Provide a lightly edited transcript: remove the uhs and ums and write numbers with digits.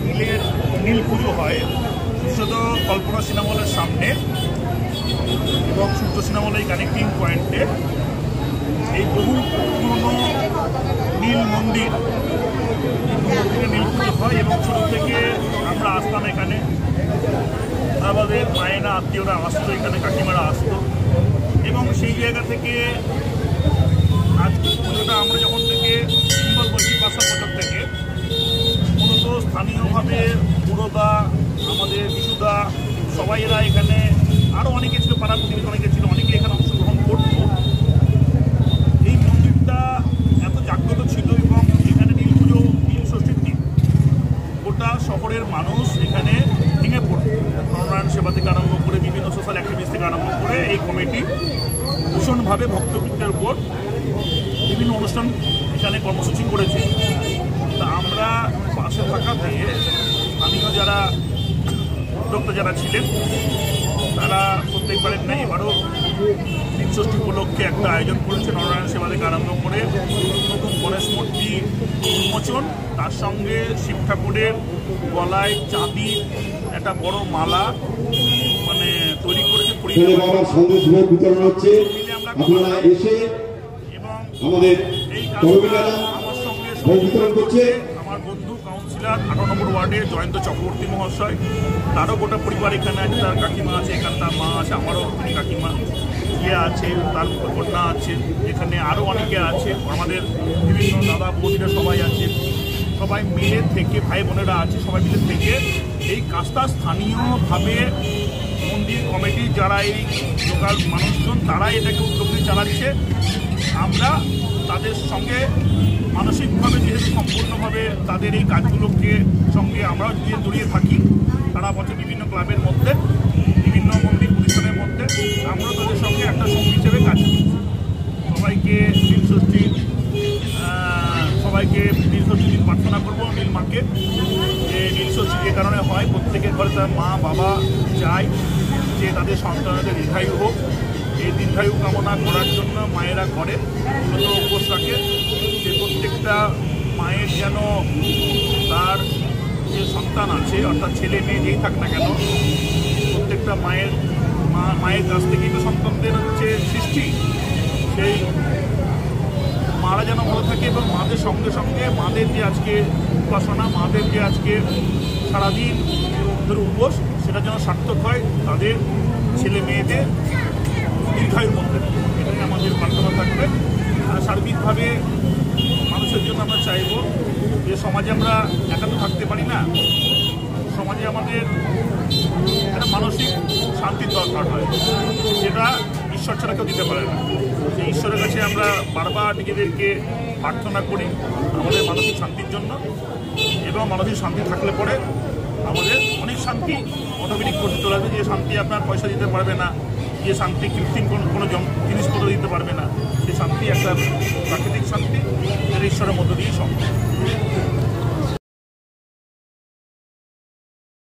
নীলের নীল পুজো হয় বিশেষত কল্পনা সিনেমা হলের সামনে এবং সূর্য সিনেমা হল এই কানেক্টিং পয়েন্টে এই বহু পুরনো নীল মন্দিরে নীল পুজো হয় এবং ছোটো থেকে আমরা আসতাম এখানে। আমাদের মায়েরা আত্মীয়রা আসতো এখানে, কাকিমারা আসতো এবং সেই জায়গা থেকে আজকে পুজোটা আমরা যখন থেকে সিম্বল বলছি ৫ বছর থেকে মূলত স্থানীয়ভাবে বুড়োদা, আমাদের বিশুদা সবাই এরা এখানে, আরও অনেকে ছিল, পাড়া প্রতিবেশী অনেকে ছিল, অনেকে এখানে অংশগ্রহণ করত। এই মন্দিরটা এত জাগ্রত ছিল এবং এখানে নীল পুজো, নীল ষষ্ঠীর দিন গোটা শহরের মানুষ এখানে ভেঙে পড়ত। নরনারায়ণ সেবা থেকে আরম্ভ করে বিভিন্ন সোশ্যাল অ্যাক্টিভিস্ট থেকে আরম্ভ করে এই কমিটি ভীষণভাবে ভক্তবৃন্দের উপর বিভিন্ন অনুষ্ঠান এখানে কর্মসূচি করেছে। তা আমরা পাশে থাকাতে স্থানীয় যারা উদ্যোক্তা যারা ছিলেন তারা প্রত্যেকবারের নেই এবারও নীল ষষ্ঠী উপলক্ষে একটা আয়োজন করেছে। নরনারায়ণ সেবা থেকে আরম্ভ করে নতুন গণেশ মূর্তি উন্মোচন, তার সঙ্গে শিব ঠাকুরের গলায় চাঁদি একটা বড় মালা মানে তৈরি করেছে এবং এই কাজটা আমার সঙ্গে সহযোগিতা করছে আমার বন্ধু কাউন্সিলর 18 নম্বর ওয়ার্ডের জয়ন্ত চক্রবর্তী মহাশয়। তারও গোটা পরিবার এখানে আছে, তার কাকিমা আছে, এখানে তার মা আছে, আমারও কাকিমা ইয়ে আছে, তার কন্যা আছে, এখানে আরও অনেকে আছে, আমাদের বিভিন্ন দাদা বৌদিরা সবাই আছে। সবাই মিলে থেকে, ভাই বোনেরা আছে, সবাই মিলে থেকে এই কাজটা স্থানীয়ভাবে মন্দির কমিটি যারা এই লোকাল মানুষজন তারা এটাকে উদ্যোগ নিয়ে চালাচ্ছে। আমরা তাদের সঙ্গে মানসিকভাবে যেহেতু সম্পূর্ণভাবে তাদের এই কাজগুলোকে সঙ্গে আমরাও জড়িয়ে থাকি, সারা বছর বিভিন্ন ক্লাবের মধ্যে, বিভিন্ন মন্দির প্রতিষ্ঠানের মধ্যে আমরা তাদের সঙ্গে একটা সঙ্গী হিসেবে কাজ করি। সবাইকে নীল ষষ্ঠীর দিন প্রার্থনা করবো নীল মাকে। যে নীল ষষ্ঠী যে কারণে হয়, প্রত্যেকের ঘরে তার মা বাবা চায় যে তাদের সন্তানদের দীর্ঘায়ু হোক। এই দীর্ঘায়ু কামনা করার জন্য মায়েরা করে মূলত উপোস রাখে যে প্রত্যেকটা মায়ের যেন তার যে সন্তান আছে, অর্থাৎ ছেলে মেয়ে যেই থাক না কেন, প্রত্যেকটা মায়ের কাছ থেকেই তো সন্তানদের হচ্ছে সৃষ্টি, সেই মারা যেন ভালো থাকে এবং মাদের সঙ্গে সঙ্গে মাদের যে আজকে উপাসনা, মাদের যে আজকে সারাদিন ধরে উপোস, সেটা যেন সার্থক হয় তাদের ছেলে মেয়েদের দীর্ঘায়ুর মধ্যে। এটাই আমাদের প্রার্থনা থাকবে। আর সার্বিকভাবে মানুষের জন্য আমরা চাইব যে সমাজে আমরা একান্ত থাকতে পারি না, সমাজে আমাদের একটা মানসিক শান্তির দরকার হয়, যেটা ঈশ্বর ছাড়া কেউ দিতে পারে না। সেই ঈশ্বরের কাছে আমরা বারবার নিজেদেরকে প্রার্থনা করি আমাদের মানসিক শান্তির জন্য, এবং মানসিক শান্তি থাকলে পরে আমাদের অনেক শান্তি অটোমেটিক করতে চলে আসবে। যে শান্তি আপনার পয়সা দিতে পারবে না, যে শান্তি কৃত্রিম কোনো জিনিসপত্র দিতে পারবে না, সেই শান্তি একটা প্রাকৃতিক